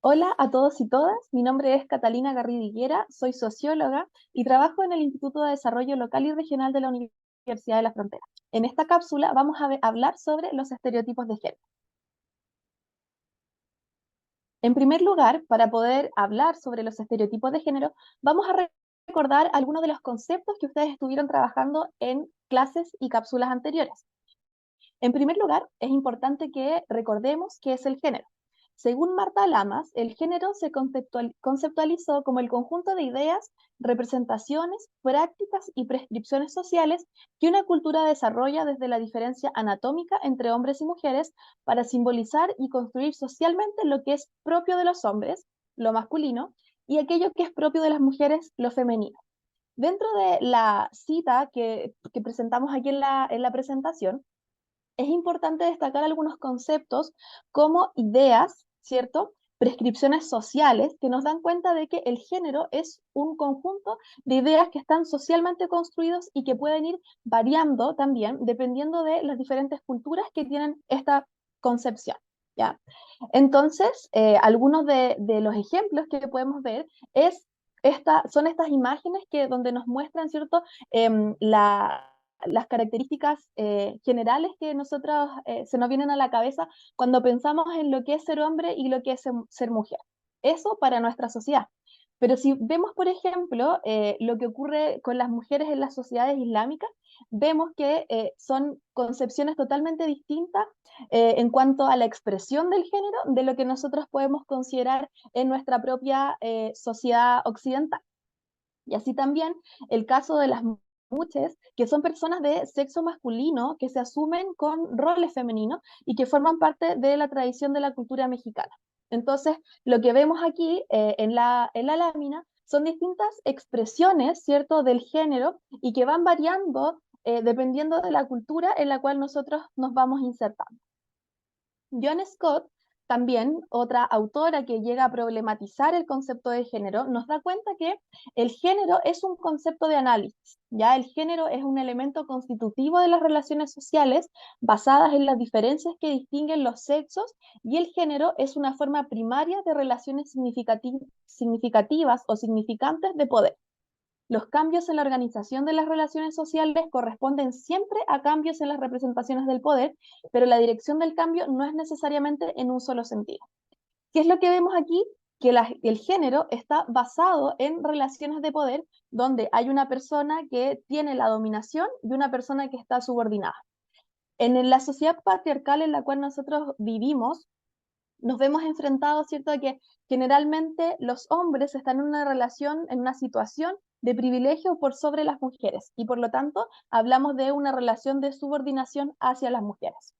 Hola a todos y todas, mi nombre es Catalina Garrido Higuera, soy socióloga y trabajo en el Instituto de Desarrollo Local y Regional de la Universidad de la Frontera. En esta cápsula vamos a hablar sobre los estereotipos de género. En primer lugar, para poder hablar sobre los estereotipos de género, vamos a recordar algunos de los conceptos que ustedes estuvieron trabajando en clases y cápsulas anteriores. En primer lugar, es importante que recordemos qué es el género. Según Marta Lamas, el género se conceptualizó como el conjunto de ideas, representaciones, prácticas y prescripciones sociales que una cultura desarrolla desde la diferencia anatómica entre hombres y mujeres para simbolizar y construir socialmente lo que es propio de los hombres, lo masculino, y aquello que es propio de las mujeres, lo femenino. Dentro de la cita que presentamos aquí en la presentación, es importante destacar algunos conceptos como ideas, ¿cierto? Prescripciones sociales que nos dan cuenta de que el género es un conjunto de ideas que están socialmente construidos y que pueden ir variando también dependiendo de las diferentes culturas que tienen esta concepción. ¿Ya? Entonces, algunos de los ejemplos que podemos ver son estas imágenes donde nos muestran, ¿cierto? Las características generales que nosotros se nos vienen a la cabeza cuando pensamos en lo que es ser hombre y lo que es ser mujer. Eso para nuestra sociedad. Pero si vemos, por ejemplo, lo que ocurre con las mujeres en las sociedades islámicas, vemos que son concepciones totalmente distintas en cuanto a la expresión del género de lo que nosotros podemos considerar en nuestra propia sociedad occidental. Y así también el caso de las mujeres, que son personas de sexo masculino que se asumen con roles femeninos y que forman parte de la tradición de la cultura mexicana. Entonces, lo que vemos aquí en la lámina son distintas expresiones, ¿cierto?, del género y que van variando dependiendo de la cultura en la cual nosotros nos vamos insertando. Joan Scott, también otra autora que llega a problematizar el concepto de género, nos da cuenta que el género es un concepto de análisis, ¿ya? El género es un elemento constitutivo de las relaciones sociales basadas en las diferencias que distinguen los sexos y el género es una forma primaria de relaciones significativas o significantes de poder. Los cambios en la organización de las relaciones sociales corresponden siempre a cambios en las representaciones del poder, pero la dirección del cambio no es necesariamente en un solo sentido. ¿Qué es lo que vemos aquí? Que el género está basado en relaciones de poder donde hay una persona que tiene la dominación y una persona que está subordinada. En la sociedad patriarcal en la cual nosotros vivimos, nos vemos enfrentados, ¿cierto?, a que generalmente los hombres están en una relación, en una situación de privilegio por sobre las mujeres y por lo tanto hablamos de una relación de subordinación hacia las mujeres.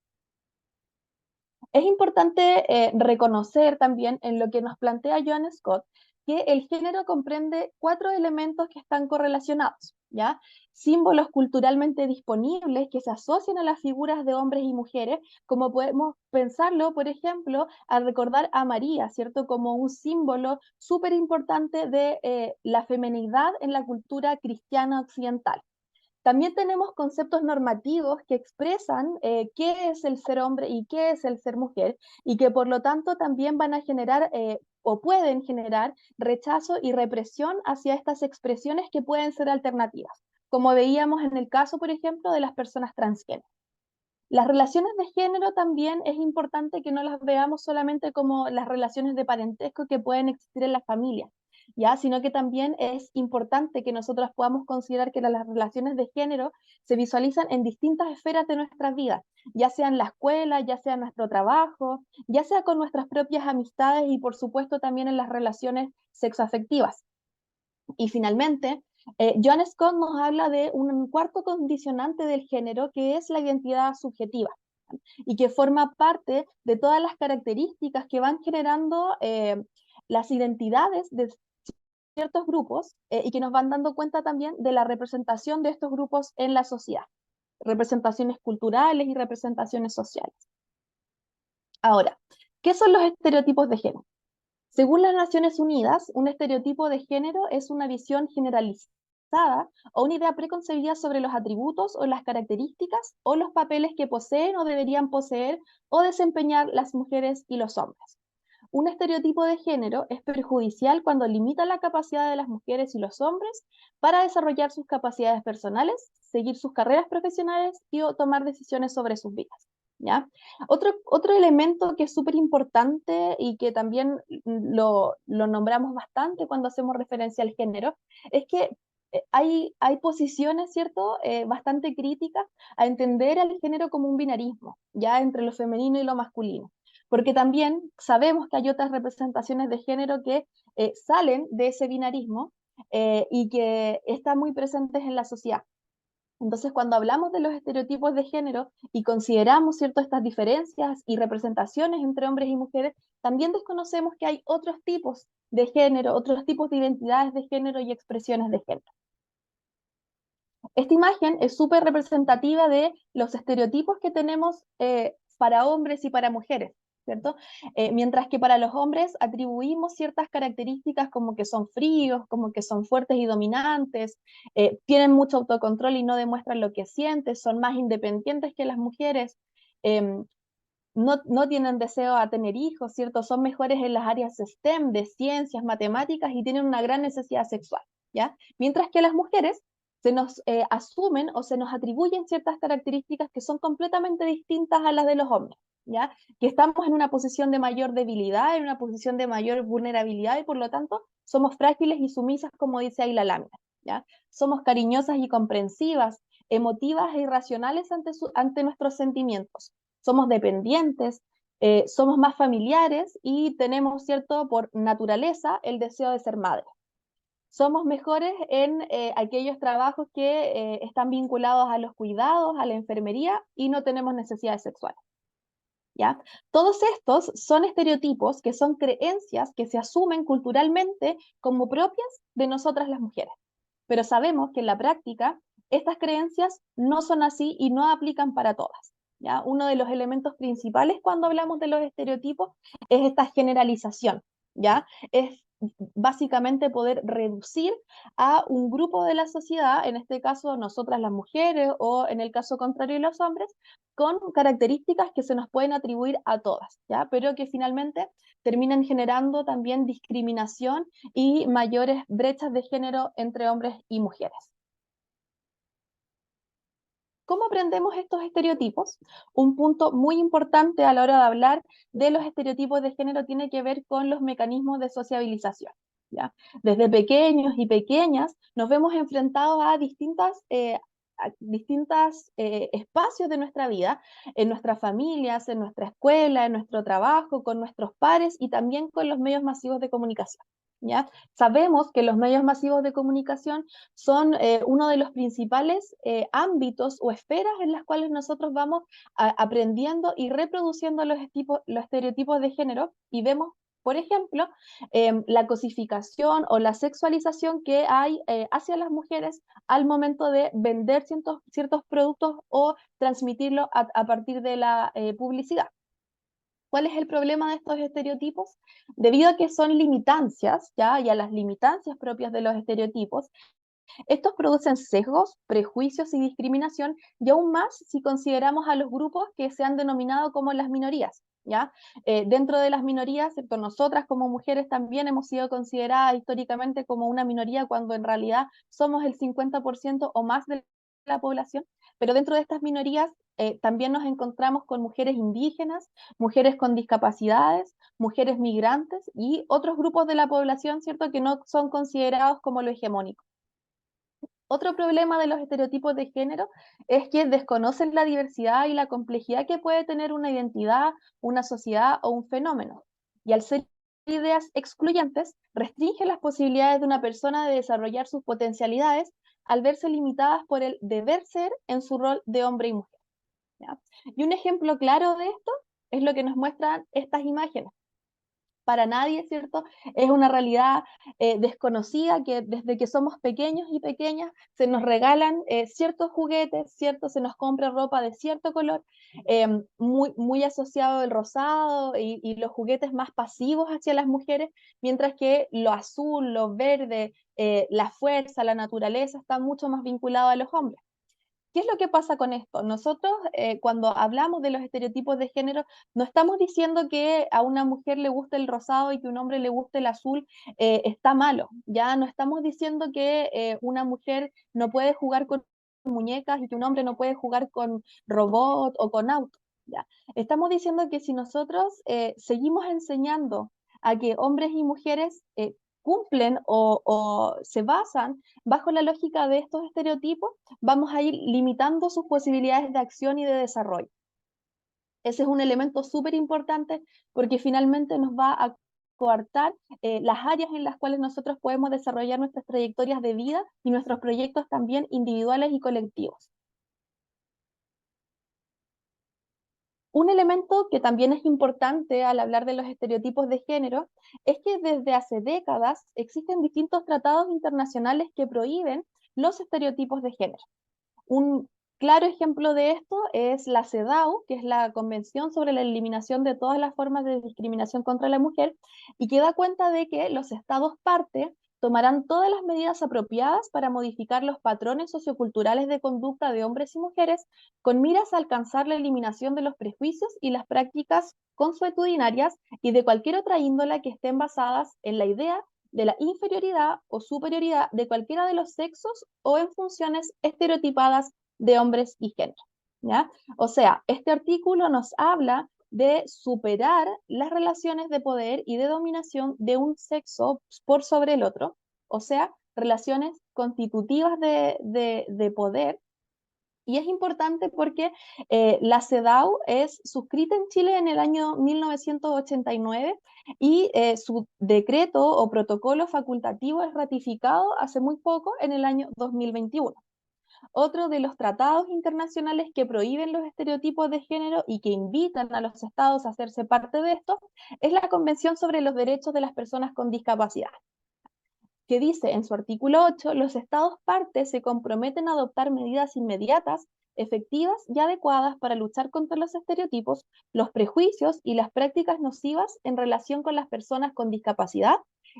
Es importante reconocer también en lo que nos plantea Joan Scott que el género comprende 4 elementos que están correlacionados, ¿ya? Símbolos culturalmente disponibles que se asocian a las figuras de hombres y mujeres, como podemos pensarlo, por ejemplo, al recordar a María, ¿cierto? Como un símbolo súper importante de la feminidad en la cultura cristiana occidental. También tenemos conceptos normativos que expresan qué es el ser hombre y qué es el ser mujer, y que por lo tanto también van a generar o pueden generar rechazo y represión hacia estas expresiones que pueden ser alternativas, como veíamos en el caso, por ejemplo, de las personas transgénero. Las relaciones de género también es importante que no las veamos solamente como las relaciones de parentesco que pueden existir en la familia, ¿ya? Sino que también es importante que nosotros podamos considerar que las relaciones de género se visualizan en distintas esferas de nuestras vidas, ya sea en la escuela, ya sea en nuestro trabajo, ya sea con nuestras propias amistades y por supuesto también en las relaciones sexoafectivas. Y finalmente, John Scott nos habla de un cuarto condicionante del género que es la identidad subjetiva y que forma parte de todas las características que van generando las identidades de ciertos grupos y que nos van dando cuenta también de la representación de estos grupos en la sociedad, representaciones culturales y representaciones sociales. Ahora, ¿qué son los estereotipos de género? Según las Naciones Unidas, un estereotipo de género es una visión generalizada o una idea preconcebida sobre los atributos o las características o los papeles que poseen o deberían poseer o desempeñar las mujeres y los hombres. Un estereotipo de género es perjudicial cuando limita la capacidad de las mujeres y los hombres para desarrollar sus capacidades personales, seguir sus carreras profesionales y o tomar decisiones sobre sus vidas. ¿Ya? Otro elemento que es súper importante y que también lo nombramos bastante cuando hacemos referencia al género, es que hay posiciones, ¿cierto?, bastante críticas a entender al género como un binarismo, ya entre lo femenino y lo masculino, porque también sabemos que hay otras representaciones de género que salen de ese binarismo y que están muy presentes en la sociedad. Entonces, cuando hablamos de los estereotipos de género y consideramos, ¿cierto?, estas diferencias y representaciones entre hombres y mujeres, también desconocemos que hay otros tipos de género, otros tipos de identidades de género y expresiones de género. Esta imagen es súper representativa de los estereotipos que tenemos para hombres y para mujeres, ¿cierto? Mientras que para los hombres atribuimos ciertas características como que son fríos, como que son fuertes y dominantes, tienen mucho autocontrol y no demuestran lo que sienten, son más independientes que las mujeres, eh, no tienen deseo a tener hijos, ¿cierto? Son mejores en las áreas STEM, de ciencias, matemáticas y tienen una gran necesidad sexual, ¿ya? Mientras que las mujeres se nos asumen o se nos atribuyen ciertas características que son completamente distintas a las de los hombres, ¿ya? Que estamos en una posición de mayor debilidad, en una posición de mayor vulnerabilidad y por lo tanto somos frágiles y sumisas, como dice ahí la lámina, ¿ya? Somos cariñosas y comprensivas, emotivas e irracionales ante nuestros sentimientos. Somos dependientes, somos más familiares y tenemos, ¿cierto?, por naturaleza el deseo de ser madre. Somos mejores en aquellos trabajos que están vinculados a los cuidados, a la enfermería y no tenemos necesidades sexuales. ¿Ya? Todos estos son estereotipos que son creencias que se asumen culturalmente como propias de nosotras las mujeres. Pero sabemos que en la práctica estas creencias no son así y no aplican para todas. ¿Ya? Uno de los elementos principales cuando hablamos de los estereotipos es esta generalización. ¿Ya? Es básicamente poder reducir a un grupo de la sociedad, en este caso nosotras las mujeres o en el caso contrario los hombres, con características que se nos pueden atribuir a todas, ¿ya? Pero que finalmente terminan generando también discriminación y mayores brechas de género entre hombres y mujeres. ¿Cómo aprendemos estos estereotipos? Un punto muy importante a la hora de hablar de los estereotipos de género tiene que ver con los mecanismos de sociabilización. ¿Ya? Desde pequeños y pequeñas nos vemos enfrentados a distintos espacios de nuestra vida, en nuestras familias, en nuestra escuela, en nuestro trabajo, con nuestros pares y también con los medios masivos de comunicación. ¿Ya? Sabemos que los medios masivos de comunicación son uno de los principales ámbitos o esferas en las cuales nosotros vamos aprendiendo y reproduciendo los estereotipos de género y vemos, por ejemplo, la cosificación o la sexualización que hay hacia las mujeres al momento de vender ciertos productos o transmitirlo a partir de la publicidad. ¿Cuál es el problema de estos estereotipos? Debido a que son limitancias, ¿ya? Y a las limitancias propias de los estereotipos, estos producen sesgos, prejuicios y discriminación, y aún más si consideramos a los grupos que se han denominado como las minorías. ¿Ya? Dentro de las minorías, ¿cierto? Nosotras como mujeres también hemos sido consideradas históricamente como una minoría cuando en realidad somos el 50% o más de la población, pero dentro de estas minorías también nos encontramos con mujeres indígenas, mujeres con discapacidades, mujeres migrantes y otros grupos de la población, ¿cierto?, que no son considerados como lo hegemónico. Otro problema de los estereotipos de género es que desconocen la diversidad y la complejidad que puede tener una identidad, una sociedad o un fenómeno. Y al ser ideas excluyentes, restringe las posibilidades de una persona de desarrollar sus potencialidades al verse limitadas por el deber ser en su rol de hombre y mujer. ¿Ya? Y un ejemplo claro de esto es lo que nos muestran estas imágenes. Para nadie, ¿cierto? Es una realidad desconocida que desde que somos pequeños y pequeñas se nos regalan ciertos juguetes, ¿cierto? Se nos compra ropa de cierto color, muy asociado el rosado y los juguetes más pasivos hacia las mujeres, mientras que lo azul, lo verde, la fuerza, la naturaleza está mucho más vinculado a los hombres. ¿Qué es lo que pasa con esto? Nosotros, cuando hablamos de los estereotipos de género, no estamos diciendo que a una mujer le guste el rosado y que a un hombre le guste el azul, está malo. Ya no estamos diciendo que una mujer no puede jugar con muñecas y que un hombre no puede jugar con robot o con auto. ¿Ya? Estamos diciendo que si nosotros seguimos enseñando a que hombres y mujeres cumplen o se basan bajo la lógica de estos estereotipos, vamos a ir limitando sus posibilidades de acción y de desarrollo. Ese es un elemento súper importante porque finalmente nos va a coartar las áreas en las cuales nosotros podemos desarrollar nuestras trayectorias de vida y nuestros proyectos también individuales y colectivos. Un elemento que también es importante al hablar de los estereotipos de género es que desde hace décadas existen distintos tratados internacionales que prohíben los estereotipos de género. Un claro ejemplo de esto es la CEDAW, que es la Convención sobre la Eliminación de todas las formas de discriminación contra la mujer, y que da cuenta de que los estados parte tomarán todas las medidas apropiadas para modificar los patrones socioculturales de conducta de hombres y mujeres con miras a alcanzar la eliminación de los prejuicios y las prácticas consuetudinarias y de cualquier otra índola que estén basadas en la idea de la inferioridad o superioridad de cualquiera de los sexos o en funciones estereotipadas de hombres y género. ¿Ya? O sea, este artículo nos habla de superar las relaciones de poder y de dominación de un sexo por sobre el otro, o sea, relaciones constitutivas de poder. Y es importante porque la CEDAW es suscrita en Chile en el año 1989 y su decreto o protocolo facultativo es ratificado hace muy poco en el año 2021. Otro de los tratados internacionales que prohíben los estereotipos de género y que invitan a los estados a hacerse parte de esto es la Convención sobre los Derechos de las Personas con Discapacidad, que dice en su artículo 8, los estados partes se comprometen a adoptar medidas inmediatas, efectivas y adecuadas para luchar contra los estereotipos, los prejuicios y las prácticas nocivas en relación con las personas con discapacidad,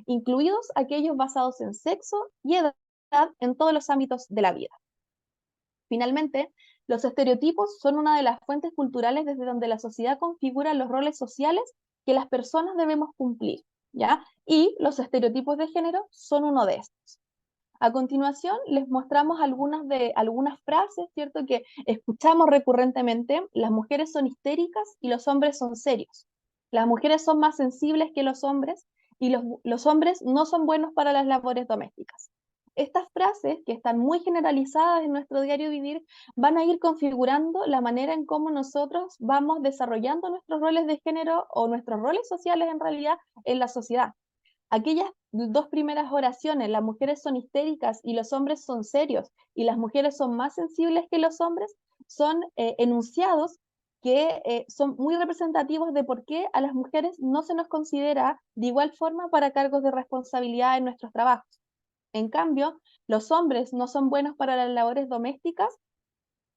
incluidos aquellos basados en sexo y edad en todos los ámbitos de la vida. Finalmente, los estereotipos son una de las fuentes culturales desde donde la sociedad configura los roles sociales que las personas debemos cumplir, ¿ya? Y los estereotipos de género son uno de estos. A continuación, les mostramos algunas frases, ¿cierto?, que escuchamos recurrentemente. Las mujeres son histéricas y los hombres son serios. Las mujeres son más sensibles que los hombres y los hombres no son buenos para las labores domésticas. Estas frases, que están muy generalizadas en nuestro diario vivir, van a ir configurando la manera en cómo nosotros vamos desarrollando nuestros roles de género o nuestros roles sociales en realidad en la sociedad. Aquellas dos primeras oraciones, las mujeres son histéricas y los hombres son serios, y las mujeres son más sensibles que los hombres, son enunciados que son muy representativos de por qué a las mujeres no se nos considera de igual forma para cargos de responsabilidad en nuestros trabajos. En cambio, los hombres no son buenos para las labores domésticas,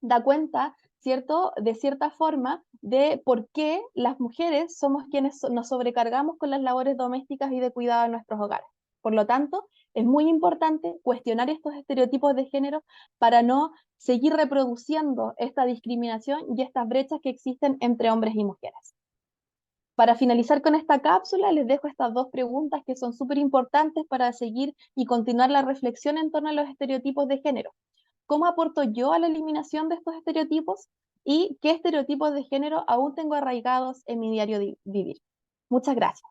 da cuenta, ¿cierto?, de cierta forma, de por qué las mujeres somos quienes nos sobrecargamos con las labores domésticas y de cuidado de nuestros hogares. Por lo tanto, es muy importante cuestionar estos estereotipos de género para no seguir reproduciendo esta discriminación y estas brechas que existen entre hombres y mujeres. Para finalizar con esta cápsula, les dejo estas dos preguntas que son súper importantes para seguir y continuar la reflexión en torno a los estereotipos de género. ¿Cómo aporto yo a la eliminación de estos estereotipos? ¿Y qué estereotipos de género aún tengo arraigados en mi diario vivir? Muchas gracias.